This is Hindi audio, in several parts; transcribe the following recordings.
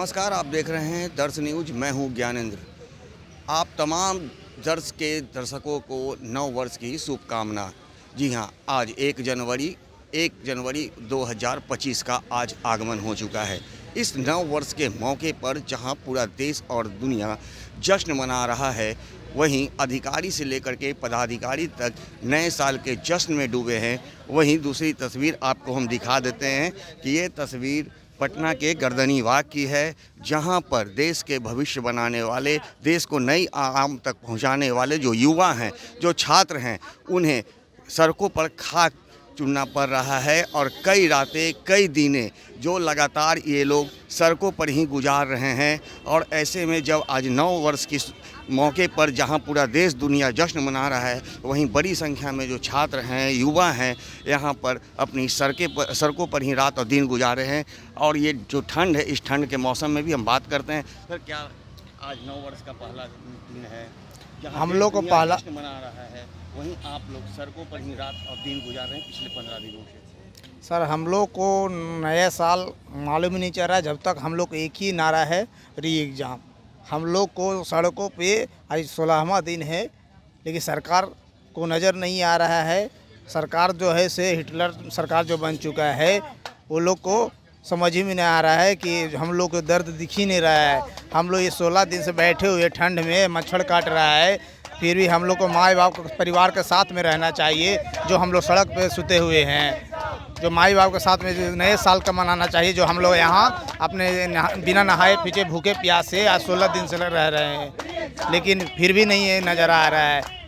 नमस्कार, आप देख रहे हैं दर्श न्यूज। मैं हूं ज्ञानेंद्र। आप तमाम दर्श के दर्शकों को नव वर्ष की शुभकामना। जी हां, आज 1 जनवरी 2025 का आज आगमन हो चुका है। इस नव वर्ष के मौके पर जहां पूरा देश और दुनिया जश्न मना रहा है, वहीं अधिकारी से लेकर के पदाधिकारी तक नए साल के जश्न में डूबे हैं। वहीं दूसरी तस्वीर आपको हम दिखा देते हैं कि ये तस्वीर पटना के गर्दनीबाग की है, जहां पर देश के भविष्य बनाने वाले, देश को नई आयाम तक पहुंचाने वाले जो युवा हैं, जो छात्र हैं, उन्हें सड़कों पर खाक चुनना पड़ रहा है। और कई रातें, कई दिनें जो लगातार ये लोग सड़कों पर ही गुजार रहे हैं। और ऐसे में जब आज नव वर्ष की मौके पर जहां पूरा देश दुनिया जश्न मना रहा है, वहीं बड़ी संख्या में जो छात्र हैं, युवा हैं, यहां पर अपनी सड़कों पर ही रात और दिन गुजारे हैं। और ये जो ठंड है, इस ठंड के मौसम में भी हम बात करते हैं। सर, क्या आज नव वर्ष का पहला दिन है, हम लोग को पहला जश्न मना रहा है, वहीं आप लोग सड़कों पर ही रात और दिन गुजार रहे हैं पिछले 15 दिनों से? सर, हम लोग को नया साल मालूम ही नहीं चल रहा है, जब तक हम लोग को एक ही नारा है, री एग्ज़ाम। हम लोग को सड़कों पे आज 16वां दिन है, लेकिन सरकार को नज़र नहीं आ रहा है। सरकार जो है से हिटलर सरकार जो बन चुका है, वो लोग को समझ ही में नहीं आ रहा है कि हम लोग को दर्द दिख ही नहीं रहा है। हम लोग ये 16 दिन से बैठे हुए ठंड में मच्छर काट रहा है, फिर भी हम लोग को माँ बाप परिवार के साथ में रहना चाहिए। जो हम लोग सड़क पे सुते हुए हैं, जो माई बाप के साथ में नए साल का मनाना चाहिए, जो हम लोग यहाँ अपने बिना नहाए पीछे भूखे प्यासे आज 16 दिन से रह रहे हैं, लेकिन फिर भी नहीं है, नज़र आ रहा है।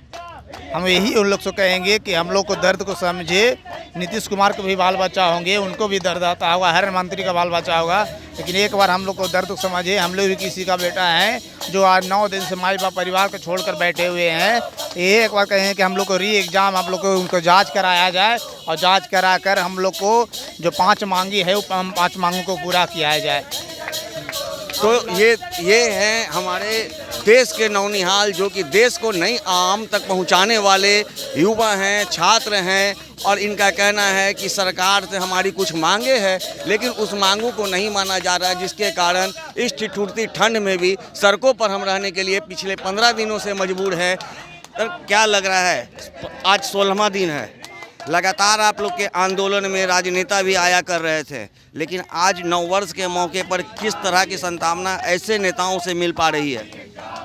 हम यही उन लोग से कहेंगे कि हम लोग को दर्द को समझे। नीतीश कुमार के भी बाल बच्चा होंगे, उनको भी दर्द आता होगा, हर मंत्री का बाल बच्चा होगा, लेकिन एक बार हम लोग को दर्द को समझे। हम लोग भी किसी का बेटा है जो आज 9 दिन से माई बाप परिवार को छोड़कर बैठे हुए हैं। ये एक बार कहें कि हम लोग को री एग्ज़ाम, आप लोग को उनको जांच कराया जाए, और जांच करा कर हम लोग को जो 5 मांगी है, वो 5 मांगों को पूरा किया जाए। तो ये हैं हमारे देश के नौनिहाल, जो कि देश को नई आम तक पहुंचाने वाले युवा हैं, छात्र हैं। और इनका कहना है कि सरकार से हमारी कुछ मांगे हैं, लेकिन उस मांगों को नहीं माना जा रहा है, जिसके कारण इस ठिठुरती ठंड में भी सड़कों पर हम रहने के लिए पिछले 15 दिनों से मजबूर हैं। तो क्या लग रहा है, आज 16वां दिन है, लगातार आप लोग के आंदोलन में राजनेता भी आया कर रहे थे, लेकिन आज नव वर्ष के मौके पर किस तरह की संभावना ऐसे नेताओं से मिल पा रही है?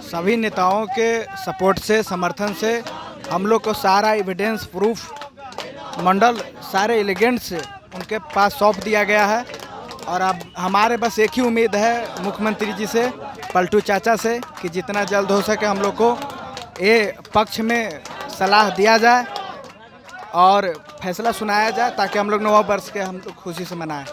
सभी नेताओं के सपोर्ट से, समर्थन से हम लोग को सारा एविडेंस प्रूफ मंडल सारे एलिगेंट से उनके पास सौंप दिया गया है। और अब हमारे बस एक ही उम्मीद है मुख्यमंत्री जी से, पलटू चाचा से, कि जितना जल्द हो सके हम लोग को ये पक्ष में सलाह दिया जाए और फैसला सुनाया जाए, ताकि हम लोग नव वर्ष के हम लोग खुशी से मनाएं।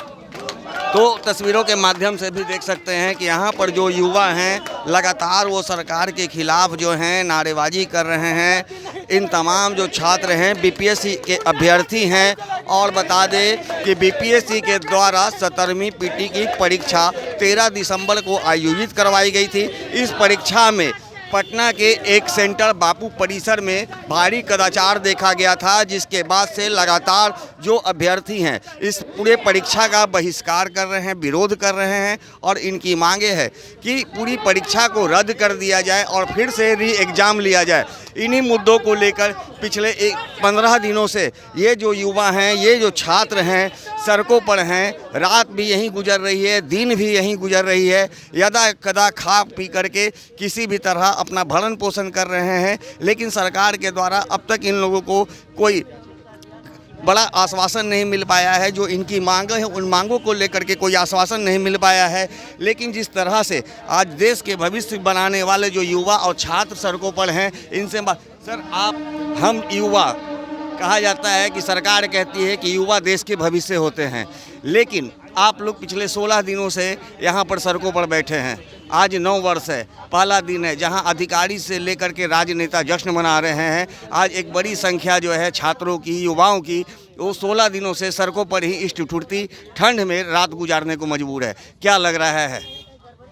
तो तस्वीरों के माध्यम से भी देख सकते हैं कि यहाँ पर जो युवा हैं, लगातार वो सरकार के खिलाफ जो हैं नारेबाजी कर रहे हैं। इन तमाम जो छात्र हैं बीपीएससी के अभ्यर्थी हैं। और बता दें कि बीपीएससी के द्वारा 17वीं पीटी की परीक्षा 13 दिसंबर को आयोजित करवाई गई थी। इस परीक्षा में पटना के एक सेंटर बापू परिसर में भारी कदाचार देखा गया था, जिसके बाद से लगातार जो अभ्यर्थी हैं इस पूरे परीक्षा का बहिष्कार कर रहे हैं, विरोध कर रहे हैं। और इनकी मांगे है कि पूरी परीक्षा को रद्द कर दिया जाए और फिर से री एग्ज़ाम लिया जाए। इन्हीं मुद्दों को लेकर पिछले 15 दिनों से ये जो युवा हैं, ये जो छात्र हैं, सड़कों पर हैं। रात भी यहीं गुजर रही है, दिन भी यहीं गुजर रही है। यदा कदा खा पी करके किसी भी तरह अपना भरण पोषण कर रहे हैं, लेकिन सरकार के द्वारा अब तक इन लोगों को कोई बड़ा आश्वासन नहीं मिल पाया है। जो इनकी मांग है, उन मांगों को लेकर के कोई आश्वासन नहीं मिल पाया है। लेकिन जिस तरह से आज देश के भविष्य बनाने वाले जो युवा और छात्र सड़कों पर हैं, इनसे सर, हम युवा, कहा जाता है कि सरकार कहती है कि युवा देश के भविष्य होते हैं, लेकिन आप लोग पिछले 16 दिनों से यहाँ पर सड़कों पर बैठे हैं। आज 9 वर्ष है, पहला दिन है, जहाँ अधिकारी से लेकर के राजनेता जश्न मना रहे हैं। आज एक बड़ी संख्या जो है छात्रों की, युवाओं की, वो 16 दिनों से सड़कों पर ही इस ठिठुरती ठंड में रात गुजारने को मजबूर है। क्या लग रहा है?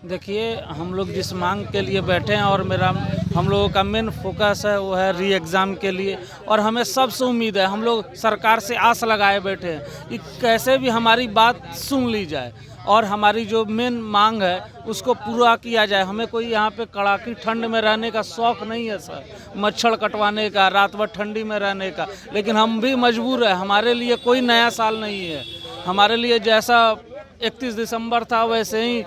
देखिए, हम लोग जिस मांग के लिए बैठे हैं, और मेरा हम लोगों का मेन फोकस है वो है री एग्ज़ाम के लिए। और हमें सबसे उम्मीद है, हम लोग सरकार से आस लगाए बैठे हैं कि कैसे भी हमारी बात सुन ली जाए और हमारी जो मेन मांग है उसको पूरा किया जाए। हमें कोई यहाँ पे कड़ाकी ठंड में रहने का शौक़ नहीं है सर, मच्छर कटवाने का, रात भर ठंडी में रहने का, लेकिन हम भी मजबूर है। हमारे लिए कोई नया साल नहीं है, हमारे लिए जैसा 31 दिसंबर था वैसे ही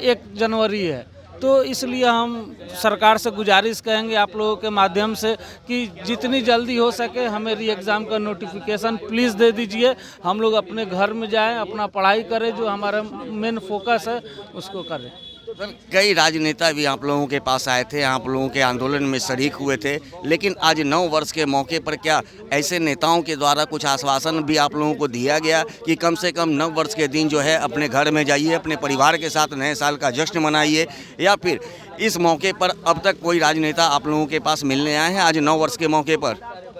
1 जनवरी है। तो इसलिए हम सरकार से गुजारिश करेंगे आप लोगों के माध्यम से कि जितनी जल्दी हो सके हमें री एग्ज़ाम का नोटिफिकेशन प्लीज़ दे दीजिए। हम लोग अपने घर में जाएं, अपना पढ़ाई करें, जो हमारा मेन फोकस है उसको करें। सर, कई राजनेता भी आप लोगों के पास आए थे, आप लोगों के आंदोलन में शरीक हुए थे, लेकिन आज 9 वर्ष के मौके पर क्या ऐसे नेताओं के द्वारा कुछ आश्वासन भी आप लोगों को दिया गया कि कम से कम 9 वर्ष के दिन जो है अपने घर में जाइए, अपने परिवार के साथ नए साल का जश्न मनाइए, या फिर इस मौके पर अब तक कोई राजनेता आप लोगों के पास मिलने आए हैं? आज 9 वर्ष के मौके पर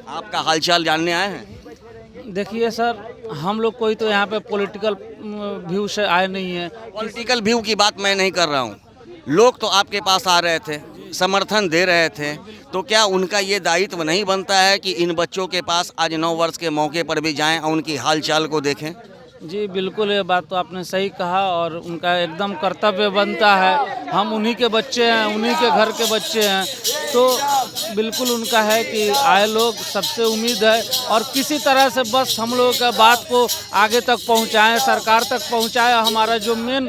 आपका हालचाल जानने आए हैं? देखिए सर, हम लोग कोई तो यहाँ पे पॉलिटिकल व्यू से आए नहीं हैं। पॉलिटिकल व्यू की बात मैं नहीं कर रहा हूँ, लोग तो आपके पास आ रहे थे, समर्थन दे रहे थे, तो क्या उनका ये दायित्व नहीं बनता है कि इन बच्चों के पास आज 9 वर्ष के मौके पर भी जाएं और उनकी हालचाल को देखें? जी बिल्कुल, ये बात तो आपने सही कहा और उनका एकदम कर्तव्य बनता है। हम उन्हीं के बच्चे हैं, उन्हीं के घर के बच्चे हैं, तो बिल्कुल उनका है कि आए लोग, सबसे उम्मीद है और किसी तरह से बस हम लोगों का बात को आगे तक पहुंचाएं, सरकार तक पहुंचाएं। हमारा जो मेन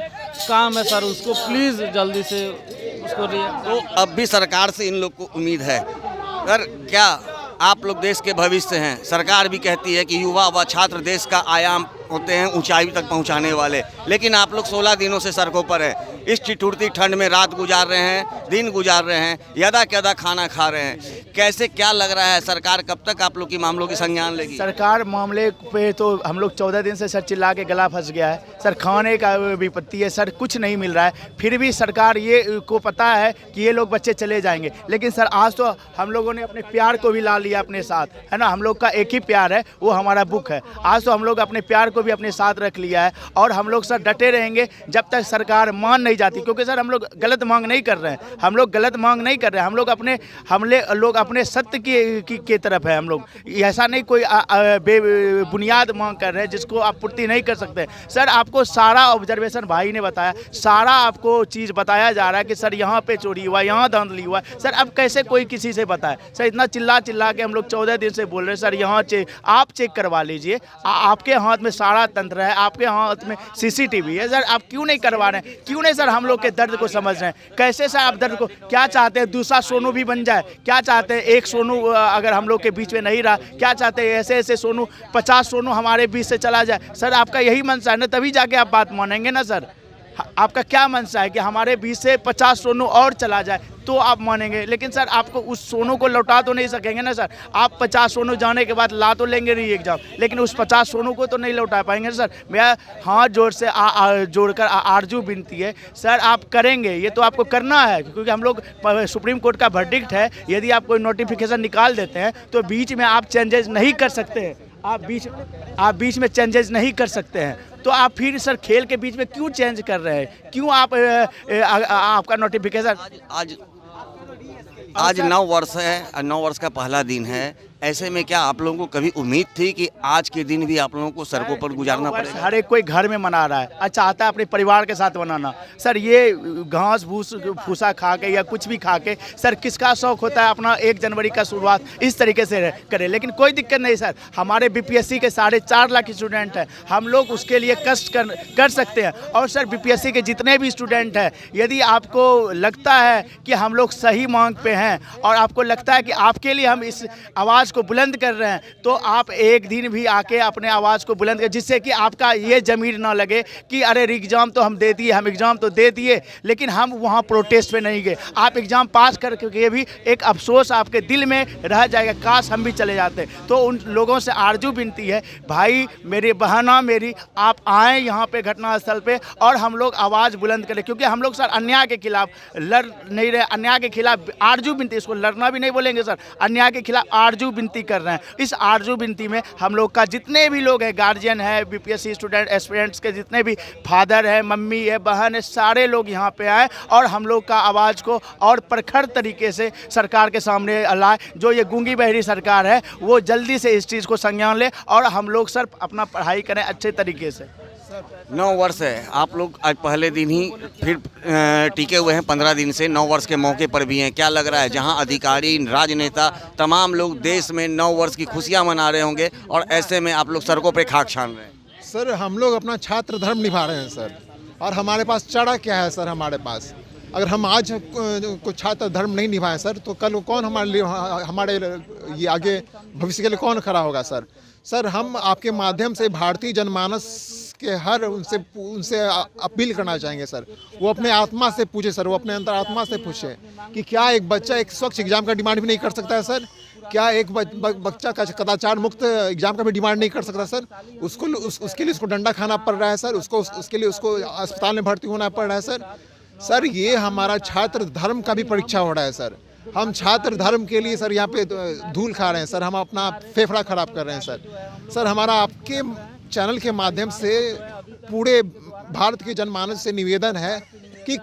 काम है सर उसको प्लीज़ जल्दी से उसको तो अब भी सरकार से इन लोग को उम्मीद है। सर, क्या आप लोग देश के भविष्य हैं, सरकार भी कहती है कि युवा व छात्र देश का आयाम होते हैं, ऊंचाई तक पहुंचाने वाले, लेकिन आप लोग 16 दिनों से सड़कों पर हैं, इस ठिठुरती ठंड में रात गुजार रहे हैं, दिन गुजार रहे हैं, यदा कदा खाना खा रहे हैं। कैसे, क्या लग रहा है सरकार कब तक आप लोग की मामलों की संज्ञान लेगी? सरकार मामले पे तो हम लोग 14 दिन से सर चिल्ला के गला फंस गया है सर, खाने का विपत्ति है सर, कुछ नहीं मिल रहा है, फिर भी सरकार ये को पता है कि ये लोग बच्चे चले जाएंगे, लेकिन सर आज तो हम लोगों ने अपने प्यार को भी ला लिया अपने साथ, है ना। हम लोग का एक ही प्यार है, वो हमारा बुक है। आज तो हम लोग अपने प्यार को भी अपने साथ रख लिया है और हम लोग सर डटे रहेंगे जब तक सरकार मान नहीं जाती, क्योंकि सर हम लोग गलत मांग नहीं कर रहे हैं, हम लोग गलत मांग नहीं कर रहे हैं, हम लोग अपने सत्य की तरफ है। हम लोग ऐसा नहीं कोई बुनियाद मांग कर रहे हैं जिसको आप पूर्ति नहीं कर सकते। सर आपको सारा ऑब्जर्वेशन भाई ने बताया, सारा आपको चीज़ बताया जा रहा है कि सर यहाँ पे चोरी हुआ, यहाँ धांधली हुआ। सर अब कैसे कोई किसी से बताए? सर इतना चिल्ला के हम लोग 14 दिन से बोल रहे हैं सर, यहाँ आप चेक करवा लीजिए, आपके हाथ में सारा तंत्र है, आपके हाथ में CCTV है, सर आप क्यों नहीं करवा रहे हैं? क्यों नहीं सर हम लोग के दर्द को समझ रहे हैं? कैसे सर आप दर्द को, क्या चाहते हैं दूसरा सोनू भी बन जाए? क्या चाहते हैं एक सोनू अगर हम लोग के बीच में नहीं रहा, क्या चाहते हैं ऐसे सोनू 50 सोनू हमारे बीच से चला जाए? सर आपका यही मनसा है ना, तभी जाके आप बात मानेंगे ना सर। आपका क्या मनसा है कि हमारे बीच से 50 सोनू और चला जाए तो आप मानेंगे, लेकिन सर आपको उस सोनू को लौटा तो नहीं सकेंगे ना सर। आप 50 सोनू जाने के बाद ला तो लेंगे री एग्जाम, लेकिन उस 50 सोनू को तो नहीं लौटा पाएंगे सर। मेरा हाथ जोड़ से जोड़कर आरजू विनती है सर, आप करेंगे, ये तो आपको करना है, क्योंकि हम लोग सुप्रीम कोर्ट का वर्डिक्ट है, यदि आप कोई नोटिफिकेशन निकाल देते हैं तो बीच में आप चेंजेस नहीं कर सकते हैं, आप बीच में चेंजेस नहीं कर सकते हैं, तो आप फिर सर खेल के बीच में क्यों चेंज कर रहे हैं? क्यों आप आपका नोटिफिकेशन आज 9 वर्ष है, 9 वर्ष का पहला दिन है, ऐसे में क्या आप लोगों को कभी उम्मीद थी कि आज के दिन भी आप लोगों को सड़कों पर गुजारना पड़ेगा? हर एक कोई घर में मना रहा है, चाहता है अपने परिवार के साथ मनाना। सर ये घास भूसा खा के या कुछ भी खा के सर किसका शौक होता है अपना 1 जनवरी का शुरुआत इस तरीके से करे? लेकिन कोई दिक्कत नहीं सर, हमारे BPSC के 4.5 लाख स्टूडेंट हैं, हम लोग उसके लिए कष्ट कर सकते हैं। और सर BPSC के जितने भी स्टूडेंट हैं, यदि आपको लगता है कि हम लोग सही मांग पे हैं और आपको लगता है कि आपके लिए हम इस आवाज़ को बुलंद कर रहे हैं, तो आप एक दिन भी आके अपने आवाज़ को बुलंद कर, जिससे कि आपका ये ज़मीर ना लगे कि अरे एग्ज़ाम तो हम दे दिए, हम एग्ज़ाम तो दे दिए लेकिन हम वहाँ प्रोटेस्ट पे नहीं गए। आप एग्ज़ाम पास करके भी एक अफसोस आपके दिल में रह जाएगा, काश हम भी चले जाते। तो उन लोगों से आरजू विनती है, भाई मेरी बहना मेरी, आप आएँ यहाँ पे घटनास्थल पे और हम लोग आवाज़ बुलंद करें, क्योंकि हम लोग सर अन्याय के खिलाफ लड़ नहीं रहे, अन्याय के खिलाफ आरजू विनती, इसको लड़ना भी नहीं बोलेंगे सर, अन्याय के खिलाफ आरजू विनती कर रहे हैं। इस आरजू विनती में हम लोग का जितने भी लोग हैं, गार्जियन है, बीपीएससी स्टूडेंट एस्पिरेंट्स के जितने भी फादर है, मम्मी है, बहन है, सारे लोग यहाँ पे आए और हम लोग का आवाज़ को और प्रखर तरीके से सरकार के सामने लाए। जो ये गूंगी बहरी सरकार है वो जल्दी से इस चीज़ को संज्ञान ले और हम लोग सर अपना पढ़ाई करें अच्छे तरीके से। 9 वर्ष है, आप लोग आज पहले दिन ही फिर टिके हुए हैं, 15 दिन से 9 वर्ष के मौके पर भी हैं। क्या लग रहा है, जहां अधिकारी, राजनेता, तमाम लोग देश में 9 वर्ष की खुशियां मना रहे होंगे और ऐसे में आप लोग सड़कों पे खाक छान रहे हैं? सर हम लोग अपना छात्र धर्म निभा रहे हैं सर, और हमारे पास चारा क्या है सर? हमारे पास अगर हम आज कुछ छात्र धर्म नहीं निभाएं सर, तो कल कौन हमारे लिए, हमारे ये आगे भविष्य के लिए कौन खड़ा होगा सर? सर हम आपके माध्यम से भारतीय जनमानस के हर उनसे अपील करना चाहेंगे सर, वो अपने आत्मा से पूछे सर, वो अपने अंतर आत्मा से पूछे कि क्या एक बच्चा एक स्वच्छ एग्जाम का डिमांड भी नहीं कर सकता है सर? क्या एक बच्चा का कदाचार मुक्त एग्जाम का भी डिमांड नहीं कर सकता सर? उसके लिए उसको डंडा खाना पड़ रहा है सर, उसके लिए उसको अस्पताल में भर्ती होना पड़ रहा है सर। सर ये हमारा छात्र धर्म का भी परीक्षा हो रहा है सर। हम छात्र धर्म के लिए सर यहाँ पे धूल खा रहे हैं सर, हम अपना फेफड़ा खराब कर रहे हैं सर। सर हमारा आपके चैनल के माध्यम से पूरे भारत के जनमानस से निवेदन है कि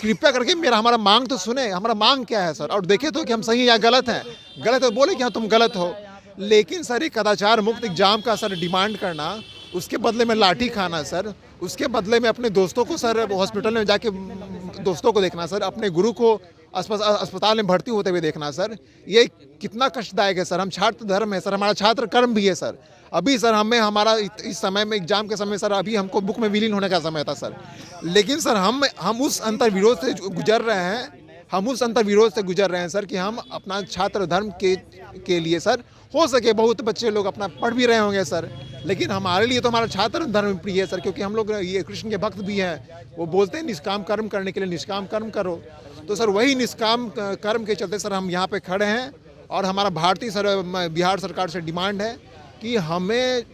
कृपया करके हमारा मांग तो सुने। हमारा मांग क्या है सर, और देखे तो कि हम सही या गलत हैं। गलत है बोले कि हाँ तुम गलत हो, लेकिन सर एक कदाचार मुक्त एग्जाम का सर डिमांड करना, उसके बदले में लाठी खाना सर, उसके बदले में अपने दोस्तों को सर हॉस्पिटल में जाके दोस्तों को देखना सर, अपने गुरु को अस्पताल में भर्ती होते हुए देखना सर, ये कितना कष्टदायक है सर। हम छात्र धर्म है सर, हमारा छात्र कर्म भी है सर। अभी सर हमारा इस समय में एग्जाम के समय सर अभी हमको बुक में विलीन होने का समय था सर, लेकिन सर हम उस अंतर विरोध से गुजर रहे हैं, सर कि हम अपना छात्र धर्म के लिए सर, हो सके बहुत बच्चे लोग अपना पढ़ भी रहे होंगे सर, लेकिन हमारे लिए तो हमारा छात्र धर्म प्रिय है सर, क्योंकि हम लोग ये कृष्ण के भक्त भी हैं। वो बोलते हैं निष्काम कर्म करने के लिए निष्काम कर्म करो, तो सर वही निष्काम कर्म के चलते सर हम यहाँ पे खड़े हैं। और हमारा भारतीय बिहार सरकार से डिमांड है कि हमें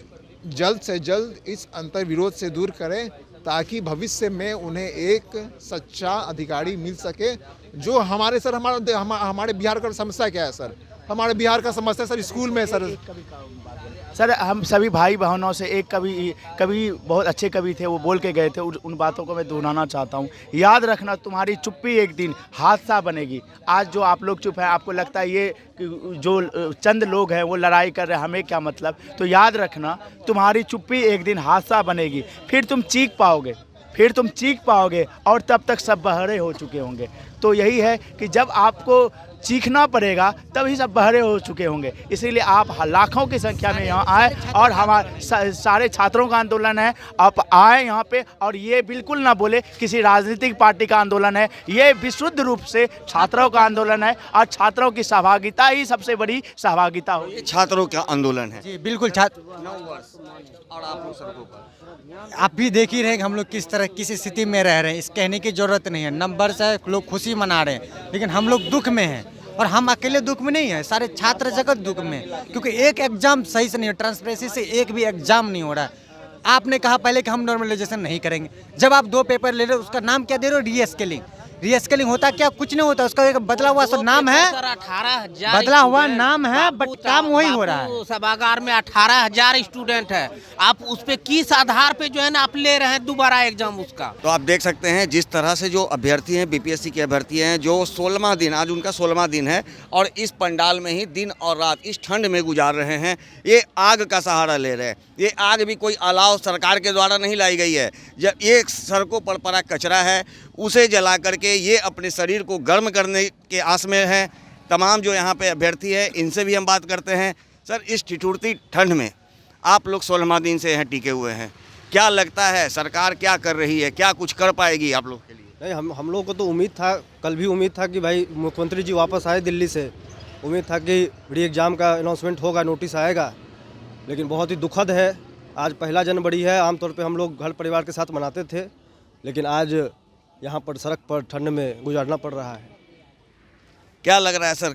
जल्द से जल्द इस अंतर विरोध से दूर करें, ताकि भविष्य में उन्हें एक सच्चा अधिकारी मिल सके। जो हमारे बिहार का समस्या क्या है सर? हमारे बिहार का समस्या सर स्कूल में सर हम सभी भाई बहनों से एक कवि बहुत अच्छे कवि थे, वो बोल के गए थे, उन बातों को मैं दोहराना चाहता हूँ। याद रखना तुम्हारी चुप्पी एक दिन हादसा बनेगी। आज जो आप लोग चुप हैं, आपको लगता है ये जो चंद लोग हैं वो लड़ाई कर रहे हैं, हमें क्या मतलब? तो याद रखना तुम्हारी चुप्पी एक दिन हादसा बनेगी, फिर तुम चीख पाओगे और तब तक सब बहरे हो चुके होंगे। तो यही है कि जब आपको चीखना पड़ेगा तभी सब बहरे हो चुके होंगे। इसीलिए आप लाखों की संख्या में यहाँ आए और हमारे सारे छात्रों का आंदोलन है। आप आए यहाँ पे और ये बिल्कुल ना बोले किसी राजनीतिक पार्टी का आंदोलन है, ये विशुद्ध रूप से छात्रों का आंदोलन है और छात्रों की सहभागिता ही सबसे बड़ी सहभागिता हो। ये छात्रों का आंदोलन है जी बिल्कुल। छात्र 9 वर्ष और आप लोग सड़कों पर, आप भी देख ही रहे हैं कि हम लोग किस स्थिति में रह रहे हैं। इस कहने की जरूरत नहीं है। नंबर से लोग खुशी मना रहे हैं, लेकिन हम लोग दुख में हैं। और हम अकेले दुख में नहीं है, सारे छात्र जगत दुख में, क्योंकि एक एग्जाम सही से नहीं हो, ट्रांसपेरेंसी से एक भी एग्जाम नहीं हो रहा है। आपने कहा पहले कि हम नॉर्मलाइजेशन नहीं करेंगे, जब आप 2 पेपर ले रहे हो उसका नाम क्या दे रहे हो? रीस्किलिंग होता क्या? कुछ नहीं होता, उसका एक बदला हुआ नाम है, 18,000 बदला हुआ नाम है, बट काम वही हो रहा है। सभागार में 18,000 स्टूडेंट है, आप उस पे किस आधार पे जो है ना आप ले रहे हैं दोबारा एग्जाम उसका? तो आप देख सकते हैं जिस तरह से जो अभ्यर्थी हैं, बीपीएससी के अभ्यर्थी हैं, जो 16वां दिन, आज उनका 16वां दिन है और इस पंडाल में ही दिन और रात इस ठंड में गुजार रहे हैं। ये आग का सहारा ले रहे हैं। ये आग भी कोई अलाव सरकार के द्वारा नहीं लाई गई है। जब ये सड़कों पर पड़ा कचरा है, उसे जला करके ये अपने शरीर को गर्म करने के आस में हैं। तमाम जो यहाँ पे अभ्यर्थी है, इनसे भी हम बात करते हैं। सर, इस ठिठुरती ठंड में आप लोग 16वां दिन से यहाँ टिके हुए हैं, क्या लगता है सरकार क्या कर रही है, क्या कुछ कर पाएगी आप लोग के लिए? नहीं, हम लोग को तो उम्मीद था, कल भी उम्मीद था कि भाई मुख्यमंत्री जी वापस आए दिल्ली से, उम्मीद था कि री एग्ज़ाम का अनाउंसमेंट होगा, नोटिस आएगा, लेकिन बहुत ही दुखद है। आज 1 जनवरी है, आमतौर पे हम लोग घर परिवार के साथ मनाते थे, लेकिन आज यहाँ पर सड़क पर ठंड में गुजारना पड़ रहा है। क्या लग रहा है सर,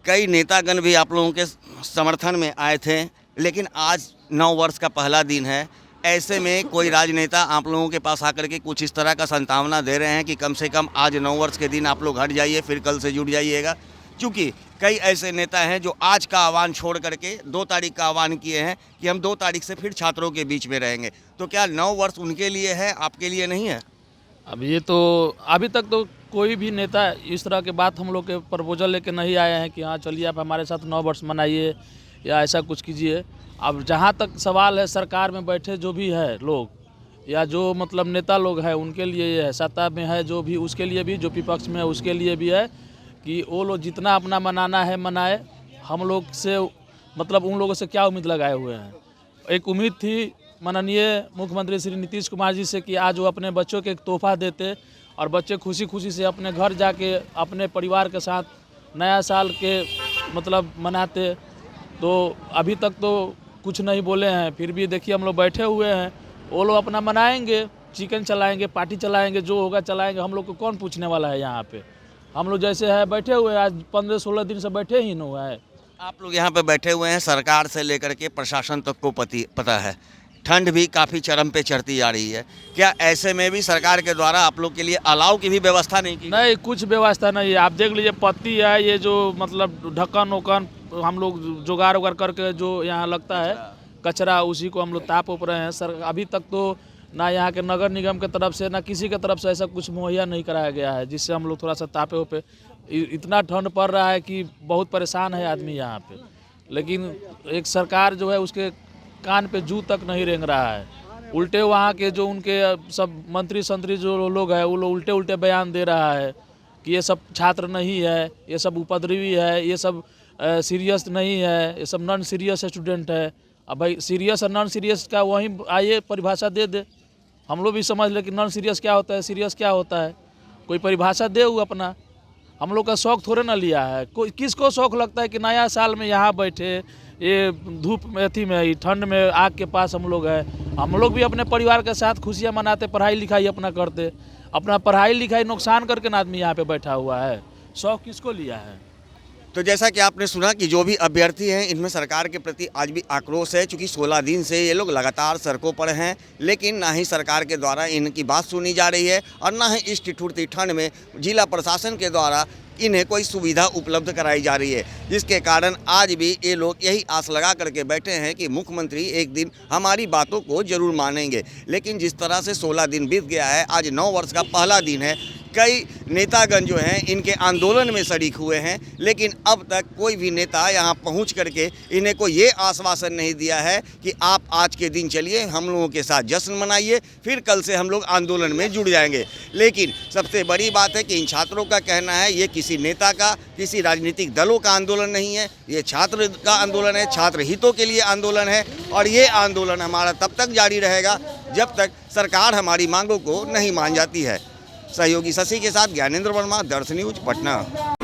कई नेतागण भी आप लोगों के समर्थन में आए थे, लेकिन आज 9 वर्ष का पहला दिन है, ऐसे में कोई राजनेता आप लोगों के पास आकर के कुछ इस तरह का संभावना दे रहे हैं कि कम से कम आज 9 वर्ष के दिन आप लोग हट जाइए, फिर कल से जुड़ जाइएगा? क्योंकि कई ऐसे नेता हैं जो आज का आह्वान छोड़ करके 2 तारीख का आह्वान किए हैं कि हम 2 तारीख से फिर छात्रों के बीच में रहेंगे। तो क्या 9 वर्ष उनके लिए है, आपके लिए नहीं है? अब ये तो अभी तक तो कोई भी नेता इस तरह के बात हम लोग के प्रपोजल लेके नहीं आए हैं कि हाँ चलिए आप हमारे साथ 9 वर्ष मनाइए या ऐसा कुछ कीजिए। अब जहाँ तक सवाल है सरकार में बैठे जो भी है लोग या जो मतलब नेता लोग हैं उनके लिए ये है, सत्ता में है जो भी उसके लिए भी, जो विपक्ष में है उसके लिए भी है कि वो लोग जितना अपना मनाना है मनाए। हम लोग से मतलब उन लोगों से क्या उम्मीद लगाए हुए हैं। एक उम्मीद थी माननीय मुख्यमंत्री श्री नीतीश कुमार जी से कि आज वो अपने बच्चों के एक तोहफा देते और बच्चे खुशी खुशी से अपने घर जाके अपने परिवार के साथ नया साल के मतलब मनाते। तो अभी तक तो कुछ नहीं बोले हैं, फिर भी देखिए हम लोग बैठे हुए हैं। वो लोग अपना मनाएंगे, चिकन चलाएंगे, पार्टी चलाएंगे, जो होगा चलाएंगे। हम लोग को कौन पूछने वाला है यहाँ पे। हम लोग जैसे है बैठे हुए हैं, आज 15-16 दिन से बैठे ही नहीं हुआ है। आप लोग यहाँ पे बैठे हुए हैं, सरकार से लेकर के प्रशासन तक को पता है, ठंड भी काफ़ी चरम पे चढ़ती जा रही है। क्या ऐसे में भी सरकार के द्वारा आप लोग के लिए अलाव की भी व्यवस्था नहीं की? नहीं, कुछ व्यवस्था नहीं है। आप देख लीजिए पत्ती है, ये जो मतलब ढक्कन वक्कन हम लोग जुगाड़ उगाड़ करके जो यहाँ लगता है कचरा, उसी को हम लोग ताप उप रहे हैं। सर अभी तक तो ना यहाँ के नगर निगम की तरफ से ना किसी की तरफ से ऐसा कुछ मुहैया नहीं कराया गया है जिससे हम लोग थोड़ा सा तापे उपे। इतना ठंड पड़ रहा है कि बहुत परेशान है आदमी यहाँ पे। लेकिन एक सरकार जो है उसके कान पे जू तक नहीं रेंग रहा है। उल्टे वहाँ के जो उनके सब मंत्री संतरी जो लोग हैं वो लोग उल्टे उल्टे बयान दे रहा है कि ये सब छात्र नहीं है, ये सब उपद्रवी है, ये सब सीरियस नहीं है, ये सब नॉन सीरियस स्टूडेंट है। अब भाई सीरियस और नॉन सीरियस का वहीं आइए परिभाषा दे दे, हम लोग भी समझ ले कि नॉन सीरियस क्या होता है, सीरियस क्या होता है। कोई परिभाषा दे वो अपना। हम लोग का शौक थोड़े ना लिया है। कोई किसको शौक लगता है कि नया साल में यहाँ बैठे, ये धूप में अथी में ठंड में आग के पास हम लोग हैं। हम लोग भी अपने परिवार के साथ खुशियाँ मनाते, पढ़ाई लिखाई अपना करते। अपना पढ़ाई लिखाई नुकसान करके ना आदमी यहाँ पे बैठा हुआ है। शौक किसको लिया है। तो जैसा कि आपने सुना कि जो भी अभ्यर्थी हैं इनमें सरकार के प्रति आज भी आक्रोश है, क्योंकि 16 दिन से ये लोग लगातार सड़कों पर हैं, लेकिन ना ही सरकार के द्वारा इनकी बात सुनी जा रही है और ना ही इस ठिठुरती ठंड में जिला प्रशासन के द्वारा इन्हें कोई सुविधा उपलब्ध कराई जा रही है, जिसके कारण आज भी ये लोग यही आस लगा करके बैठे हैं कि मुख्यमंत्री एक दिन हमारी बातों को जरूर मानेंगे। लेकिन जिस तरह से 16 दिन बीत गया है, आज 9 वर्ष का पहला दिन है। कई नेतागण जो हैं इनके आंदोलन में शरीक हुए हैं, लेकिन अब तक कोई भी नेता यहाँ पहुँच करके इन्हें को ये आश्वासन नहीं दिया है कि आप आज के दिन चलिए, हम लोगों के साथ जश्न मनाइए, फिर कल से हम लोग आंदोलन में जुड़ जाएंगे। लेकिन सबसे बड़ी बात है कि इन छात्रों का कहना है ये किसी नेता का, किसी राजनीतिक दलों का आंदोलन नहीं है, ये छात्र का आंदोलन है, छात्र हितों के लिए आंदोलन है। और ये आंदोलन हमारा तब तक जारी रहेगा जब तक सरकार हमारी मांगों को नहीं मान जाती है। सहयोगी शशि के साथ ज्ञानेंद्र वर्मा, दर्श न्यूज, पटना।